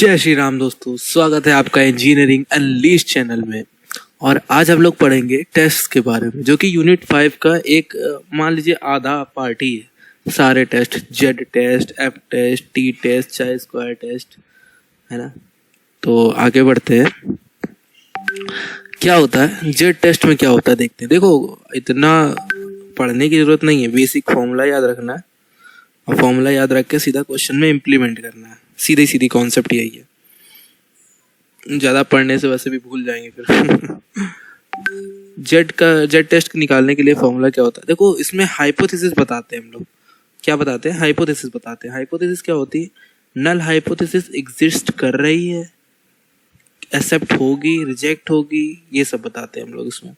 जय श्री राम दोस्तों, स्वागत है आपका इंजीनियरिंग अनलीस्ट चैनल में। और आज हम लोग पढ़ेंगे टेस्ट के बारे में, जो कि यूनिट 5 का एक मान लीजिए आधा पार्ट ही है। सारे test, Z test, F test, T test, चाहे स्क्वायर टेस्ट, है ना। तो आगे बढ़ते हैं। क्या होता है जेड टेस्ट में, क्या होता है देखते हैं। देखो, इतना पढ़ने की जरूरत नहीं है, बेसिक फॉर्मूला याद रखना है और फॉर्मूला याद रख के सीधा क्वेश्चन में इम्प्लीमेंट करना है। सीधी सीधी कॉन्सेप्ट यही है, ज़्यादा पढ़ने से वैसे भी भूल जाएंगे फिर। जेड टेस्ट निकालने के लिए फॉर्मूला क्या होता है, देखो इसमें हाइपोथेसिस बताते हैं हम लोग। क्या बताते हैं? हाइपोथेसिस बताते हैं। हाइपोथेसिस क्या होती है? नल हाइपोथेसिस एग्जिस्ट कर रही है, एक्सेप्ट होगी, रिजेक्ट होगी, ये सब बताते हैं हम लोग इसमें।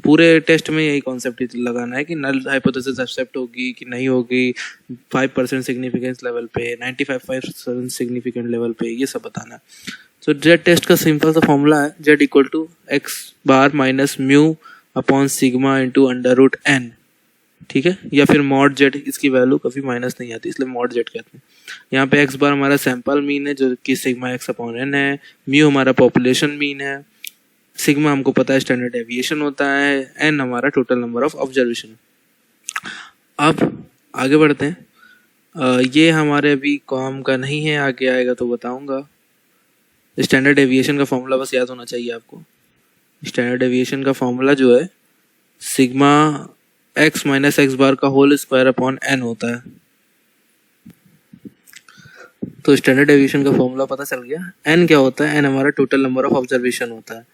पूरे टेस्ट में यही कॉन्सेप्ट लगाना है कि नल हाइपोथेसिस एक्सेप्ट होगी कि नहीं होगी, 5% सिग्निफिकेंस लेवल पे, 95% सिग्निफिकेंट लेवल पे, ये सब बताना है। तो जेड टेस्ट का सिंपल सा फॉर्मूला है Z equal to X bar minus mu upon sigma into under root N, ठीक है। या फिर मॉड जेड, इसकी वैल्यू कभी माइनस नहीं आती इसलिए मॉड जेड कहते हैं। यहाँ पे एक्स बार हमारा सैंपल मीन है जो कि सिग्मा एक्स अपॉन एन है, म्यू हमारा पॉपुलेशन मीन है, सिग्मा हमको पता है स्टैंडर्ड डेविएशन होता है, एन हमारा टोटल नंबर ऑफ ऑब्जर्वेशन। अब आगे बढ़ते हैं। ये हमारे अभी काम का नहीं है, आगे आएगा तो बताऊंगा। स्टैंडर्ड डेविएशन का फॉर्मूला बस याद होना चाहिए आपको। स्टैंडर्ड डेविएशन का फॉर्मूला जो है sigma x minus X bar का होल स्क्वायर अपॉन एन होता है। तो स्टैंडर्ड डेविएशन का फॉर्मूला पता चल गया। एन क्या होता है? एन हमारा टोटल नंबर ऑफ ऑब्जर्वेशन होता है।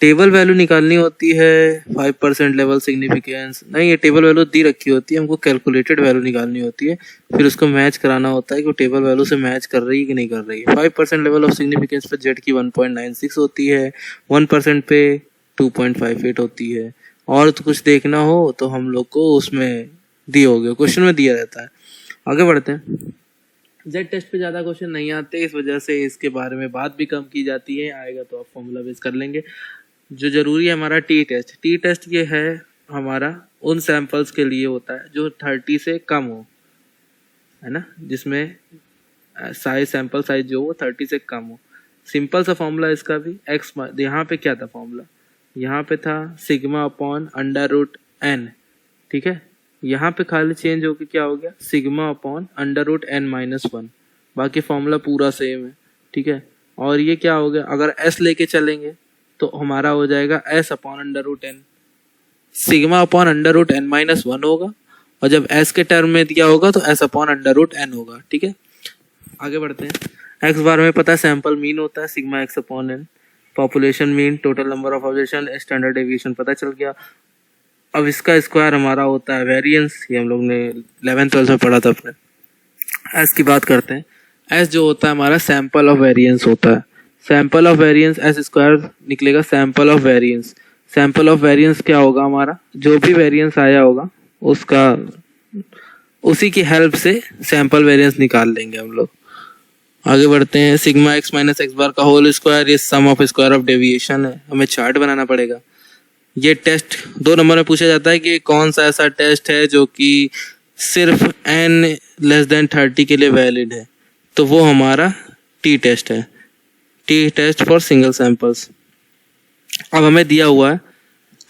टेबल वैल्यू निकालनी होती है 5% लेवल सिग्निफिकेंस, नहीं ये टेबल वैल्यू दी रखी होती है, हमको कैलकुलेटेड वैल्यू निकालनी होती है। फिर उसको मैच कराना होता है कि वो टेबल वैल्यू से मैच कर रही है कि नहीं कर रही है। 5% लेवल ऑफ सिग्निफिकेंस पे जेड की 1.96 होती है, 1% पे 2.58 होती है। और तो कुछ देखना हो तो हम लोग को उसमें दिए होगे, क्वेश्चन में दिया रहता है। आगे बढ़ते हैं। जेड टेस्ट पे ज़्यादा क्वेश्चन नहीं आते, इस वजह से इसके बारे में बात भी कम की जाती है। आएगा तो आप फॉर्मूला बेस कर लेंगे। जो जरूरी है हमारा टी टेस्ट। टी टेस्ट ये है हमारा उन सैंपल्स के लिए होता है जो 30 से कम हो, है ना, जिसमें साइज, सैंपल साइज जो वो 30 से कम हो। सिंपल सा फॉर्मूला इसका भी एक्स, यहाँ पे क्या था फॉर्मूला? यहाँ पे था sigma upon under root N, ठीक है। यहाँ पे खाली चेंज होके क्या हो गया? Sigma upon under root N minus 1। बाकी फॉर्मूला पूरा सेम है, ठीक है। और ये क्या हो गया? अगर एस लेके चलेंगे तो हमारा हो जाएगा S upon under root N. Sigma upon under root N minus 1 होगा, और जब एस के टर्म में दिया होगा तो S upon under root N होगा, ठीक है। आगे बढ़ते हैं। एक्स बार में पता है सैंपल मीन होता है sigma X upon N, population mean, total number of observation, standard deviation पता चल गया। अब इसका स्क्वायर हमारा होता है वेरिएंस, ये हम लोग ने 11th-12th में पढ़ा था अपने। एस की बात करते हैं। एस जो होता है हमारा सैंपल ऑफ वेरिएंस होता है। Sample of variance S square निकलेगा sample of variance. Sample of variance क्या होगा? हमारा जो भी वेरिएंस आया होगा उसका, उसी की हेल्प से सैंपल वेरिएंस निकाल लेंगे हम लोग। आगे बढ़ते हैं। Sigma x minus X bar का होल स्क्वायर, ये सम ऑफ स्क्वायर ऑफ डेविएशन है। हमें चार्ट बनाना पड़ेगा। ये टेस्ट 2 नंबर में पूछा जाता है कि कौन सा ऐसा टेस्ट है जो कि सिर्फ n लेस देन 30 के लिए वैलिड है, तो वो हमारा टी टेस्ट है। T test for single samples. अब हमें दिया हुआ है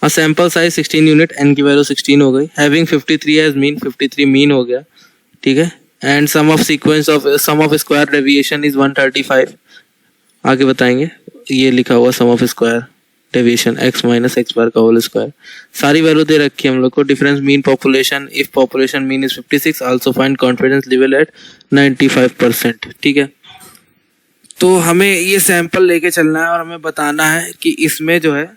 और सैंपल साइज 16 यूनिट, n की वैल्यू 16 हो गई, हैविंग 53 एज मीन, 53 मीन हो गया, ठीक है। And sum of sequence of sum of square deviation is 135। आगे बताएंगे। ये लिखा हुआ sum of square deviation X minus X bar का होल स्क्वायर। सारी वैल्यू दे रखी है हम लोग को। Difference mean population, if population mean is 56, also find confidence level at 95%, ठीक है। तो हमें ये सैंपल लेके चलना है और हमें बताना है कि इसमें जो है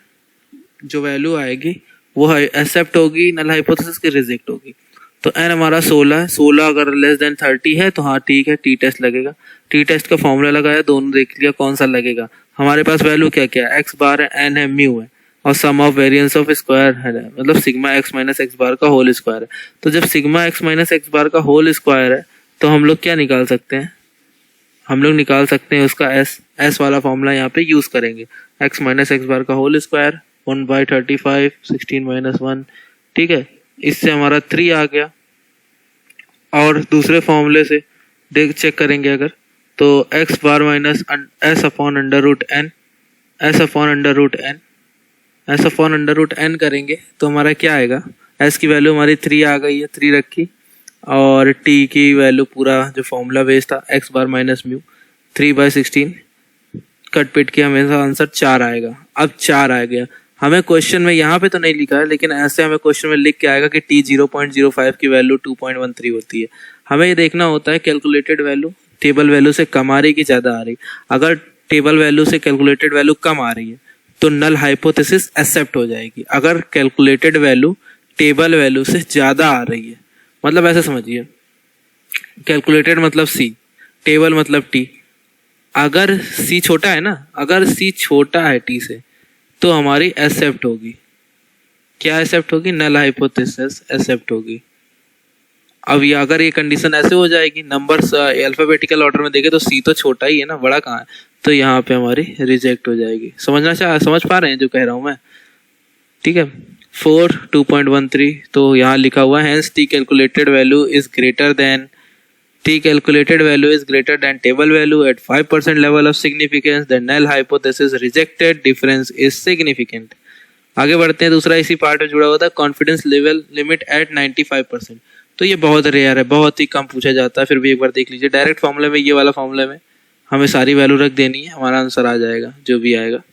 जो वैल्यू आएगी वो एक्सेप्ट होगी, नल हाइपोथेसिस की रिजेक्ट होगी। तो एन हमारा 16 है। 16 अगर लेस देन 30 है तो हाँ ठीक है, टी टेस्ट लगेगा। टी टेस्ट का फॉर्मूला लगाया, दोनों देख लिया कौन सा लगेगा। हमारे पास वैल्यू क्या क्या है? एक्स बार है, एन है, म्यू है, और सम ऑफ वेरिएंस ऑफ स्क्वायर है, मतलब sigma x minus X bar का होल स्क्वायर है। तो जब sigma x minus X bar का होल स्क्वायर है तो हम लोग क्या निकाल सकते हैं? हम लोग निकाल सकते हैं उसका एस वाला फॉर्मूला यहाँ पे यूज करेंगे। एक्स माइनस एक्स बार का होल स्क्वायर 1/35, 16 माइनस 1, ठीक है। इससे हमारा 3 आ गया। और दूसरे फॉर्मूले से देख चेक करेंगे, अगर तो X bar minus S upon under root N, S upon under root N, S upon under root N करेंगे तो हमारा क्या आएगा, एस की वैल्यू हमारी 3 आ गई है, 3 रखी, और टी की वैल्यू पूरा जो फॉर्मूला बेस था x bar minus mu 3/16 cut पिट के हमें आंसर 4 आएगा। अब 4 आ गया, हमें क्वेश्चन में यहाँ पे तो नहीं लिखा है लेकिन ऐसे हमें क्वेश्चन में लिख के आएगा कि टी 0.05 की वैल्यू 2.13 होती है। हमें ये देखना होता है कैलकुलेटेड वैल्यू टेबल वैल्यू से कम आ रही कि ज़्यादा आ रही। अगर टेबल वैल्यू से कैलकुलेटेड वैल्यू कम आ रही है तो नल हाइपोथेसिस एक्सेप्ट हो जाएगी। अगर कैलकुलेटेड वैल्यू टेबल वैल्यू से ज़्यादा आ रही है, मतलब ऐसे समझिए, कैलकुलेटेड मतलब सी, टेबल मतलब टी। अगर सी छोटा है ना, अगर सी छोटा है टी से तो हमारी एक्सेप्ट होगी। क्या एक्सेप्ट होगी? नल हाइपोथेसिस एक्सेप्ट होगी। अब ये अगर ये कंडीशन ऐसे हो जाएगी, नंबर्स अल्फाबेटिकल ऑर्डर में देखे तो सी तो छोटा ही है ना, बड़ा कहाँ है, तो यहाँ पे हमारी रिजेक्ट हो जाएगी। समझ पा रहे हैं जो कह रहा हूँ मैं? ठीक है। 4 2.13 तो यहाँ लिखा हुआ है T calculated value is greater than T calculated value is greater than table value at 5% level of significance. The null hypothesis rejected. Difference is significant. आगे बढ़ते हैं, दूसरा इसी पार्ट में जुड़ा हुआ था कॉन्फिडेंस लेवल लिमिट एट 95%। तो ये बहुत रेयर है, बहुत ही कम पूछा जाता है, फिर भी एक बार देख लीजिए। डायरेक्ट फॉर्मूले में, ये वाला फॉर्मूले में हमें सारी वैल्यू रख देनी है, हमारा आंसर आ जाएगा जो भी आएगा।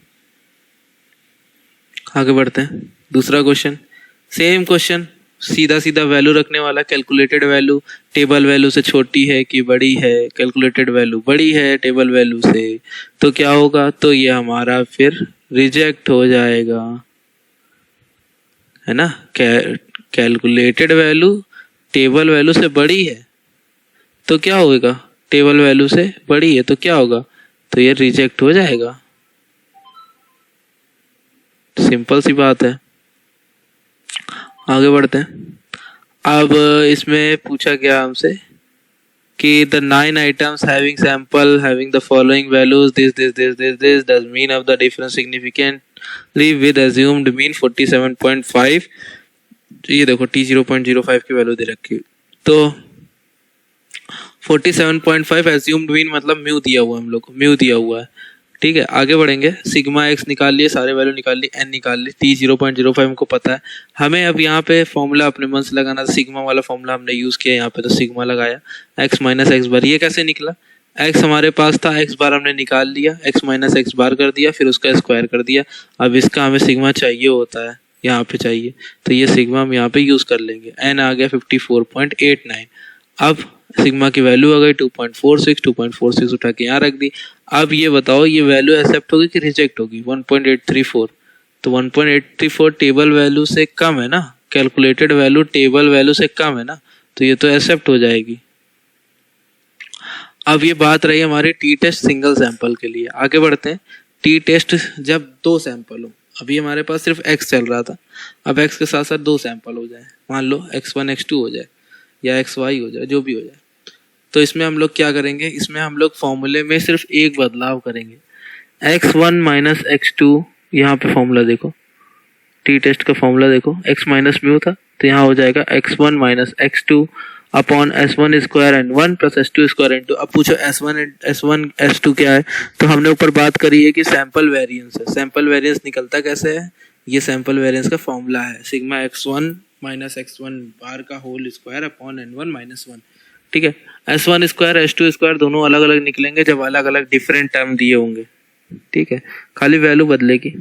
आगे बढ़ते हैं, दूसरा क्वेश्चन, सेम क्वेश्चन, सीधा सीधा वैल्यू रखने वाला। कैलकुलेटेड वैल्यू टेबल वैल्यू से छोटी है कि बड़ी है? कैलकुलेटेड वैल्यू बड़ी है टेबल वैल्यू से, तो क्या होगा? तो ये हमारा फिर रिजेक्ट हो जाएगा, है ना। कैलकुलेटेड वैल्यू टेबल वैल्यू से बड़ी है तो क्या होगा? टेबल वैल्यू से बड़ी है तो क्या होगा? तो ये रिजेक्ट हो जाएगा। सिंपल सी बात है। आगे बढ़ते हैं। अब इसमें पूछा गया हमसे कि the 9 items having sample having the following values this does mean of the difference significantly with assumed mean 47.5। ये देखो t 0.05 की वैल्यू दे रखी है, तो 47.5 assumed mean मतलब म्यू दिया हुआ है, हम लोग को म्यू दिया हुआ है। ठीक है, आगे बढ़ेंगे। सिग्मा एक्स निकाल लिए, सारे वैल्यू निकाल ली, एन निकाल ली, टी 0.05 हमको पता है। हमें अब यहाँ पे फॉर्मूला अपने मन से लगाना था, सिग्मा वाला फॉर्मूला हमने यूज किया यहाँ पे, तो सिग्मा लगाया, एक्स माइनस एक्स बार। ये कैसे निकला? एक्स हमारे पास था, एक्स बार हमने निकाल लिया, एक्स माइनस एक्स बार कर दिया, फिर उसका स्क्वायर कर दिया। अब इसका हमें सिग्मा चाहिए होता है, यहाँ पे चाहिए, तो ये सिग्मा हम यहाँ पे यूज कर लेंगे। एन आ गया 54.89। अब सिग्मा की वैल्यू आ गई 2.46 उठा के यहाँ रख दी। अब ये बताओ ये वैल्यू एक्सेप्ट होगी कि रिजेक्ट होगी? 1.834, तो 1.834 टेबल वैल्यू से कम है ना, कैलकुलेटेड वैल्यू टेबल वैल्यू से कम है ना, तो ये तो एक्सेप्ट हो जाएगी। अब ये बात रही हमारी टी टेस्ट सिंगल सैंपल के लिए। आगे बढ़ते हैं। टी टेस्ट जब 2 सैंपल हो, अभी हमारे पास सिर्फ एक्स चल रहा था, अब एक्स के साथ साथ 2 सैंपल हो जाए, मान लो x1 x2 हो जाए या xy हो जाए, जो भी हो जाए, तो इसमें हम लोग क्या करेंगे? इसमें हम लोग फॉर्मूले में सिर्फ एक बदलाव करेंगे, x1 माइनस x2। यहाँ पे फॉर्मूला देखो, टी टेस्ट का फॉर्मूला देखो, x माइनस म्यू था तो यहाँ हो जाएगा x1 minus x2 upon s1 square and 1 plus s2 square and 2। अब पूछो s1 s2 क्या है? तो हमने ऊपर बात करी है कि सैंपल वेरिएंस है। सैंपल वेरिएंस निकलता कैसे है? ये सैंपल वेरिएंस का फॉर्मूला है, सिग्मा x1 माइनस x1 बार का whole square upon n1 minus 1। ठीक है, s1 स्क्वायर s2 स्क्वायर दोनों अलग अलग निकलेंगे जब अलग अलग डिफरेंट टर्म दिए होंगे। ठीक है, खाली वैल्यू बदलेगी,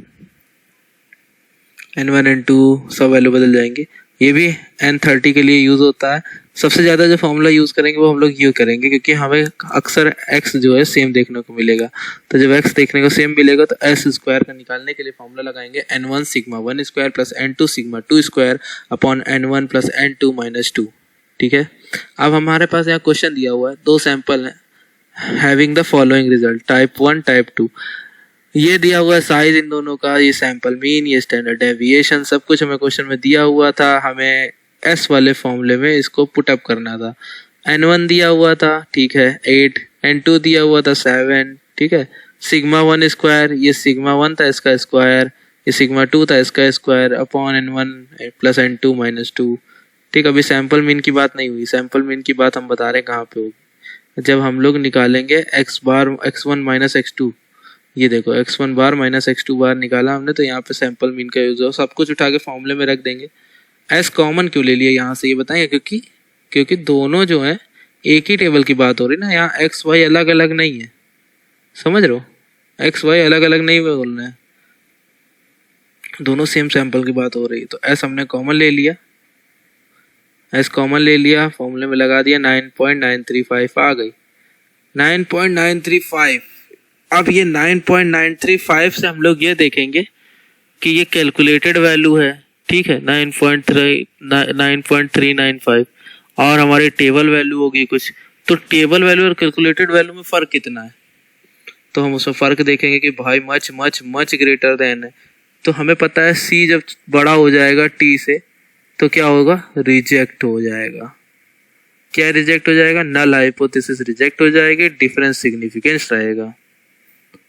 n1 n2 सब वैल्यू बदल जाएंगे। ये भी n30 के लिए यूज होता है। सबसे ज्यादा जो फॉर्मूला यूज करेंगे वो हम लोग यूज करेंगे क्योंकि हमें अक्सर x जो है सेम देखने को मिलेगा। तो जब x देखने को सेम मिलेगा तो s स्क्वायर का निकालने के लिए फॉर्मूला लगाएंगे n1 sigma 1 square plus n2 sigma 2 square upon n1 plus n2 minus 2। ठीक है, अब हमारे पास यहाँ क्वेश्चन दिया हुआ है, 2 सैंपल है, having the following result type 1 type 2। ये दिया हुआ है साइज इन दोनों का, ये सैंपल मीन, ये स्टैंडर्ड डेविएशन, सब कुछ हमें क्वेश्चन में दिया हुआ था। हमें एस वाले फॉर्मूले में इसको पुट अप करना था। n1 दिया हुआ था, ठीक है 8, n2 दिया हुआ था 7, ठीक है, सिग्मा 1 स्क्वायर, ये सिग्मा 1 था इसका स्क्वायर, ये सिग्मा 2 था इसका square upon n1 plus n2 minus 2। ठीक, अभी सैंपल मीन की बात नहीं हुई, सैंपल मीन की बात हम बता रहे हैं कहाँ पे होगी, जब हम लोग निकालेंगे एक्स बार x1 माइनस x2, ये देखो x1 बार माइनस x2 बार निकाला हमने, तो यहाँ पे सैंपल मीन का यूज हो, सब कुछ उठा के फॉर्मूले में रख देंगे। एस कॉमन क्यों ले लिया यहाँ से ये बताएंगे, क्योंकि दोनों जो है एक ही टेबल की बात हो रही ना, यहाँ एक्स वाई अलग अलग नहीं है, समझ रहे हो, एक्स वाई अलग अलग नहीं बोलना है, दोनों सेम सैंपल की बात हो रही है। तो एस हमने कॉमन ले लिया, एस कॉमन ले लिया, फॉर्मूले में लगा दिया, 9.935 आ गई 9.935। अब ये 9.935 से हम लोग ये देखेंगे कि ये कैलकुलेटेड वैल्यू है, ठीक है, 9.395 और हमारी टेबल वैल्यू होगी कुछ, तो टेबल वैल्यू और कैलकुलेटेड वैल्यू में फ़र्क कितना है, तो हम उसमें फ़र्क देखेंगे कि भाई much much much greater than है। तो हमें पता है सी जब बड़ा हो जाएगा टी से तो क्या होगा, रिजेक्ट हो जाएगा। क्या रिजेक्ट हो जाएगा, नल हाइपोथेसिस रिजेक्ट हो जाएगी, डिफरेंस सिग्निफिकेंस रहेगा।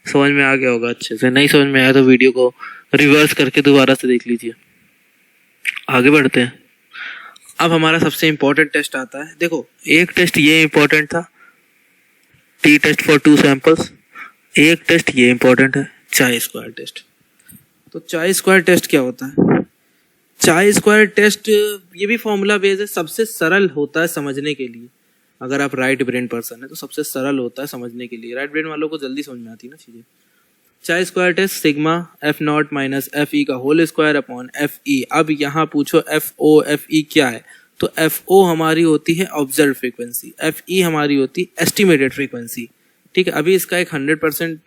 समझ में आ गया होगा अच्छे से, नहीं समझ में आया तो वीडियो को रिवर्स करके दोबारा से देख लीजिए। आगे बढ़ते हैं। अब हमारा सबसे इंपॉर्टेंट टेस्ट आता है, देखो एक टेस्ट ये इंपॉर्टेंट था, टी टेस्ट फॉर 2 सैंपल्स, एक टेस्ट ये इंपॉर्टेंट है, चाय स्क्वायर टेस्ट। तो चाय स्क्वायर टेस्ट क्या होता है, चाय स्क्वायर टेस्ट ये भी फॉर्मूला बेस्ड है, सबसे सरल होता है समझने के लिए। अगर आप राइट ब्रेन पर्सन है तो सबसे सरल होता है समझने के लिए, राइट ब्रेन वालों को जल्दी समझ में आती है ना चीजें। Chi square test sigma F naught minus F E का whole square upon F E. अब यहाँ पूछो एफ ओ एफ ई क्या है, तो एफ ओ हमारी होती है ऑब्जर्व फ्रीक्वेंसी, एफ ई हमारी होती है एस्टिमेटेड फ्रीक्वेंसी, ठीक है। अभी इसका एक 100%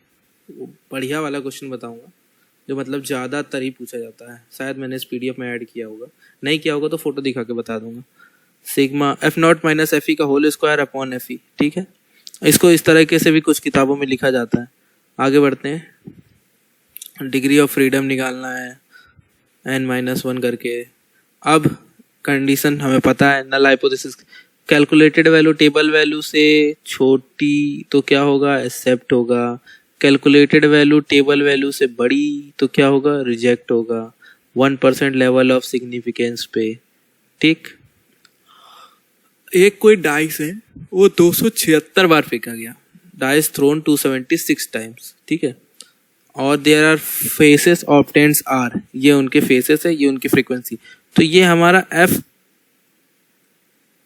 बढ़िया वाला क्वेश्चन बताऊंगा, जो मतलब ज़्यादातर ही पूछा जाता है, शायद मैंने इस PDF में ऐड किया होगा, नहीं किया होगा तो फोटो दिखा के बता दूंगा। Sigma F naught minus F E का whole square upon F E, ठीक है। इसको इस तरीके से भी कुछ किताबों में लिखा जाता है। आगे बढ़ते हैं, डिग्री ऑफ फ्रीडम निकालना है n-1 करके। अब कंडीशन हमें पता है, null hypothesis calculated value table value से छोटी तो क्या होगा, एक्सेप्ट होगा, कैलकुलेटेड वैल्यू टेबल वैल्यू से बड़ी तो क्या होगा, रिजेक्ट होगा, 1% लेवल ऑफ सिग्निफिकेंस पे, ठीक। एक कोई डाइस है वो 276 बार फेंका गया, डाइस थ्रोन 276 टाइम्स, ठीक है, और there are faces obtains are, ये उनके फेसेस है, ये उनकी फ्रीक्वेंसी, तो ये हमारा एफ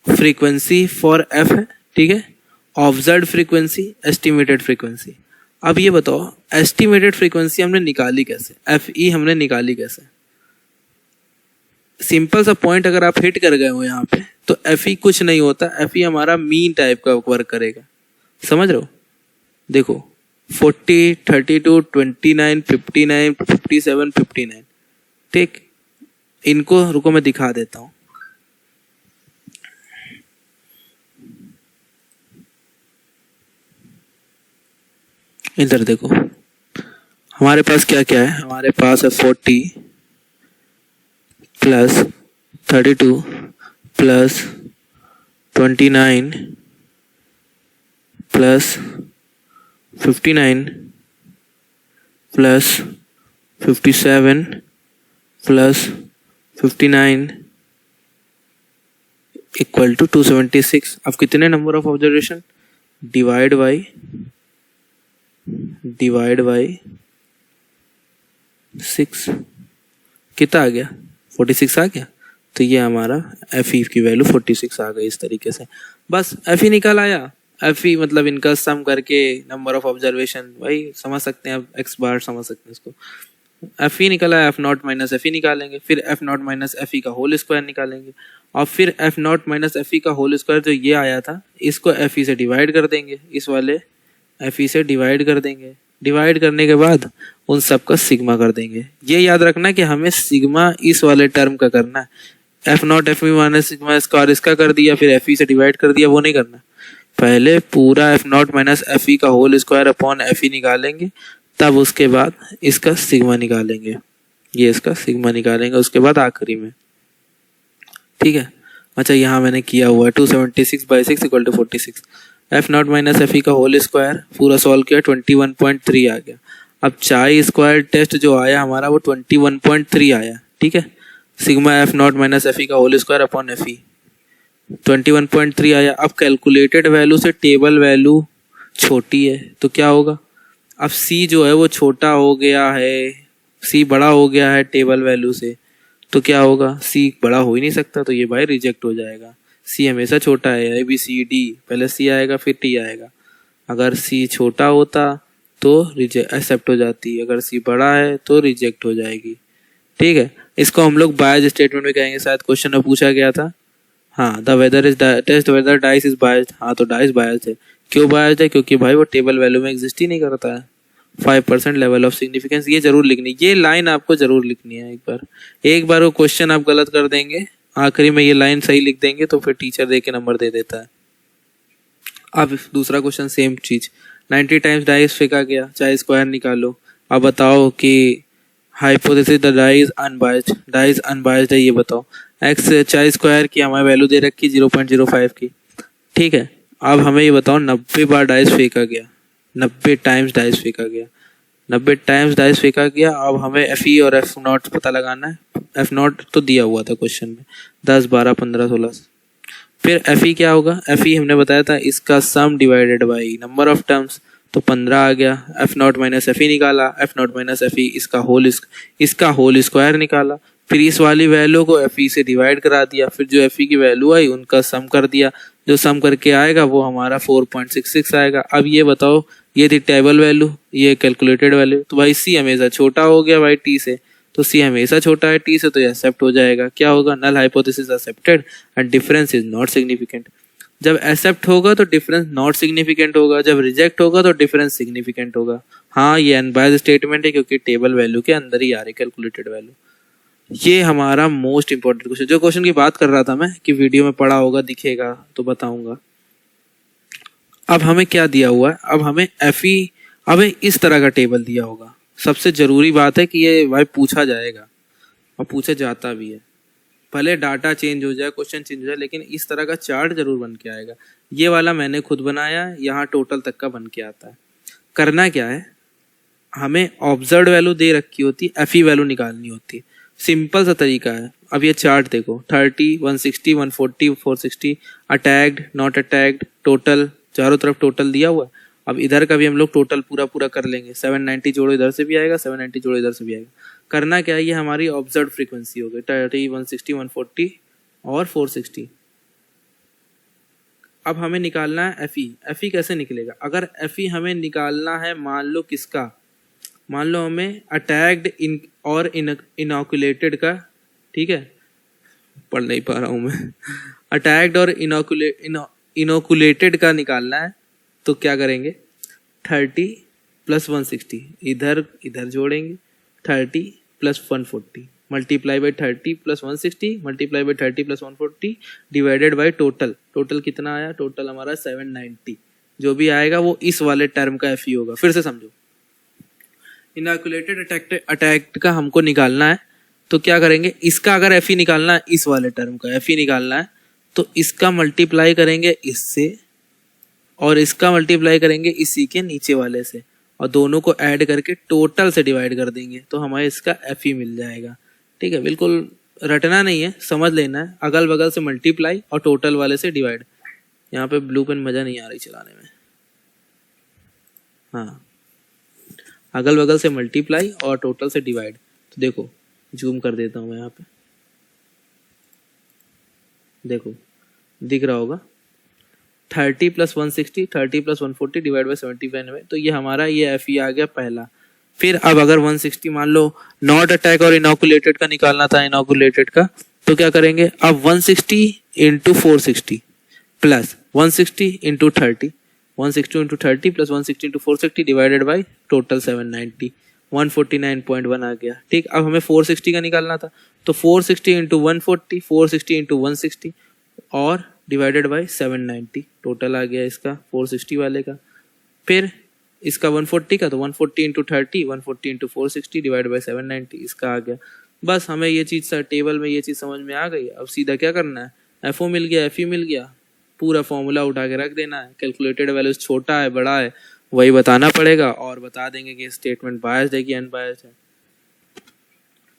फ्रीक्वेंसी फॉर एफ है, ठीक है, ऑब्जर्व्ड फ्रीक्वेंसी, एस्टिमेटेड फ्रीक्वेंसी। अब ये बताओ एस्टिमेटेड फ्रीक्वेंसी हमने निकाली कैसे, एफ ई हमने निकाली कैसे। सिंपल सा पॉइंट अगर आप हिट कर गए हो यहाँ पे, तो एफ ई कुछ नहीं होता, एफ ई हमारा मीन टाइप का वर्क करेगा, समझ रहे हो। देखो 40, 32, 29, 59, 57, 59, ठीक। इनको रुको मैं दिखा देता हूँ। इधर देखो हमारे पास क्या क्या है, हमारे पास है 40 plus 32 plus 29 plus 59 plus 57 plus 59 equal to 276। अब कितने number of observation, divide by 6, कितना आ गया, 46 आ गया। तो ये हमारा एफ ई की वैल्यू 46 आ गई। इस तरीके से बस एफ ई निकल आया, एफ ई मतलब इनका सम करके नंबर ऑफ ऑब्जर्वेशन, भाई समझ सकते हैं आप, एक्स बार समझ सकते हैं इसको। एफ ई निकला, F naught minus F E निकालेंगे, फिर F naught minus F E का होल स्क्वायर निकालेंगे, और फिर F naught minus F E का होल स्क्वायर जो ये आया था इसको एफ ई से डिवाइड कर देंगे, इस वाले एफ ई से डिवाइड कर देंगे। डिवाइड करने के बाद उन सब का सिग्मा कर देंगे। ये याद रखना कि हमें सिग्मा इस वाले टर्म का करना है, F not F E minus sigma square इसका कर दिया, फिर एफ ई से डिवाइड कर दिया, वो नहीं करना। पहले पूरा F naught minus F E का whole square upon F E निकालेंगे, तब उसके बाद इसका सिग्मा निकालेंगे, ये इसका सिग्मा निकालेंगे उसके बाद आखिरी में, ठीक है। अच्छा यहाँ मैंने किया हुआ है 276/6 equal to 46। F naught minus F E का होल स्क्वायर पूरा सॉल्व किया, 21.3 आ गया। अब चाय स्क्वायर टेस्ट जो आया हमारा वो 21.3 आया, ठीक है। Sigma F naught minus F E का whole square upon F E, 21.3 आया। अब कैलकुलेटेड वैल्यू से टेबल वैल्यू छोटी है तो क्या होगा, अब सी जो है वो छोटा हो गया है, सी बड़ा हो गया है टेबल वैल्यू से, तो क्या होगा, सी बड़ा हो ही नहीं सकता, तो ये भाई रिजेक्ट हो जाएगा। सी हमेशा छोटा है, ए बी सी डी, पहले सी आएगा फिर टी आएगा। अगर सी छोटा होता तो रिजेक्ट एक्सेप्ट हो जाती, अगर सी बड़ा है तो रिजेक्ट हो जाएगी। ठीक है, इसको हम लोग बायज स्टेटमेंट में कहेंगे, शायद क्वेश्चन में पूछा गया था। हाँ, the whether is test whether dice is biased. हाँ, तो डाइस बायस्ड है। क्यों बायस्ड है, क्योंकि भाई वो टेबल वैल्यू में एग्जिस्ट ही नहीं करता है। 5% लेवल ऑफ सिग्निफिकेंस, ये जरूर लिखनी, ये लाइन आपको जरूर लिखनी है। एक बार वो क्वेश्चन आप गलत कर देंगे, आखिरी में ये लाइन सही लिख देंगे तो फिर टीचर दे के नंबर दे देता है। अब दूसरा क्वेश्चन सेम चीज, 90 टाइम्स डाइस फेंका गया, चाहे स्क्वायर निकालो। अब बताओ कि hypothesis the dice unbiased, dice unbiased है, ये बताओ। एक्स चाहे स्क्वायर की हमें वैल्यू दे रखी 0.05 की। ठीक है, अब हमें ये बताओ 90 बार डाइस फेंका गया, 90 टाइम्स डाइस फेंका गया, 90 टाइम्स डाइस फेंका गया। अब हमें एफ ई और एफ नॉट पता लगाना है। एफ नॉट तो दिया हुआ था क्वेश्चन में, 10, 12, 15, 16। फिर एफ ई क्या होगा, एफ ई हमने बताया था इसका sum divided by number of terms, तो 15 आ गया। F naught minus F E निकाला, F naught minus F E इसका होल स्क्वायर निकाला। फिर इस वाली वैल्यू को एफ ई से डिवाइड करा दिया, फिर जो एफ ई की वैल्यू आई उनका सम कर दिया, जो सम करके आएगा वो हमारा 4.66 आएगा। अब ये बताओ, ये थी टेबल वैल्यू, ये कैलकुलेटेड वैल्यू, तो भाई सी हमेशा छोटा हो गया भाई टी से, तो सी हमेशा छोटा है टी से, तो ये एक्सेप्ट हो जाएगा। क्या होगा, null hypothesis accepted and difference is not significant. जब एक्सेप्ट होगा तो डिफरेंस नॉट सिग्निफिकेंट होगा, जब रिजेक्ट होगा तो डिफरेंस सिग्निफिकेंट होगा। हाँ, ये अनबायस्ड स्टेटमेंट है क्योंकि टेबल वैल्यू के अंदर ही आ रही कैलकुलेटेड वैल्यू। ये हमारा मोस्ट इंपॉर्टेंट क्वेश्चन, जो क्वेश्चन की बात कर रहा था मैं कि वीडियो में पढ़ा होगा दिखेगा तो बताऊंगा। अब हमें क्या दिया हुआ है, अब हमें एफ ई, हमें इस तरह का टेबल दिया होगा। सबसे जरूरी बात है कि ये भाई पूछा जाएगा और पूछा जाता भी है, भले डाटा चेंज हो जाए, क्वेश्चन चेंज हो जाए, लेकिन इस तरह का चार्ट जरूर बन के आएगा। ये वाला मैंने खुद बनाया, यहाँ टोटल तक का बन के आता है। करना क्या है, हमें ऑब्जर्व वैल्यू दे रखी होती, एफ ई वैल्यू निकालनी होती। सिंपल सा तरीका है। अब ये चार्ट देखो, 30, 160, 140, 460, अटैक्ड, नॉट अटैक्ड, टोटल, चारों तरफ टोटल दिया हुआ है। अब इधर का भी हम लोग टोटल पूरा कर लेंगे। 790 जोड़ो इधर से भी आएगा, 790 जोड़ो इधर से भी आएगा। करना क्या है, ये हमारी ऑब्जर्व फ्रीक्वेंसी हो गई, 30, 160, 140 और 460। अब हमें निकालना है एफ ई। एफ ई कैसे निकलेगा, अगर एफ ई हमें निकालना है, मान लो किसका, मान लो हमें अटैक्ड इन और इनॉकुलेटेड का, ठीक है, पढ़ नहीं पा रहा हूं मैं, अटैक्ड और इनोकुलेटेड का निकालना है, तो क्या करेंगे, 30 प्लस 160 इधर जोड़ेंगे, 30 plus 140 multiply by 30 plus 160 multiply by 30 plus 140 divided by total. Total कितना आया, टोटल हमारा 790। जो भी आएगा वो इस वाले टर्म का एफ ई होगा। फिर से समझो, इनॉकुलेटेड अटैक्ड का हमको निकालना है, तो क्या करेंगे, इसका अगर एफ ई निकालना है, इस वाले टर्म का एफ ई निकालना है, तो इसका मल्टीप्लाई करेंगे इससे और इसका मल्टीप्लाई करेंगे इसी के नीचे वाले से, और दोनों को ऐड करके टोटल से डिवाइड कर देंगे, तो हमें इसका एफ ई मिल जाएगा। ठीक है, बिल्कुल रटना नहीं है, समझ लेना है। अगल बगल से मल्टीप्लाई और टोटल वाले से डिवाइड। यहाँ पे ब्लू पेन मजा नहीं आ रही चलाने में। हाँ, अगल बगल से मल्टीप्लाई और टोटल से डिवाइड। तो देखो, जूम कर देता हूँ मैं, यहाँ पे देखो दिख रहा होगा, 30 प्लस 160, 30 प्लस 140 डिवाइड बाई 75, तो ये हमारा ये एफ ई आ गया पहला। फिर अब अगर 160 मान लो नॉट अटैक और इनॉकुलेटेड का निकालना था, इनॉकुलेटेड का, तो क्या करेंगे, अब 160 into 460 plus 160 into 30, 160 into 30 plus 160 into 460 divided by total 790, 149.1 आ गया। ठीक, अब हमें 460 का निकालना था, तो 460 इंटू 140, 460 इंटू 160 और डिवाइडेड बाई 790, टोटल आ गया इसका 460 वाले का। फिर इसका 140 का, तो 140 इंटू 30, 140 इंटू 460 डिवाइड बाई 790, इसका आ गया। बस हमें ये चीज़ टेबल में ये चीज़ समझ में आ गई। अब सीधा क्या करना है, एफ ओ मिल गया, एफ ई मिल गया, पूरा फॉर्मूला उठा के रख देना है। कैलकुलेटेड वैल्यूज छोटा है बड़ा है वही बताना पड़ेगा, और बता देंगे कि स्टेटमेंट बायस्ड है कि अनबायस्ड है।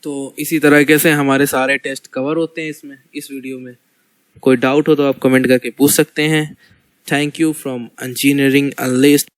तो इसी तरीके से हमारे सारे टेस्ट कवर होते हैं इसमें, इस वीडियो में। कोई डाउट हो तो आप कमेंट करके पूछ सकते हैं। Thank you from engineering unlist.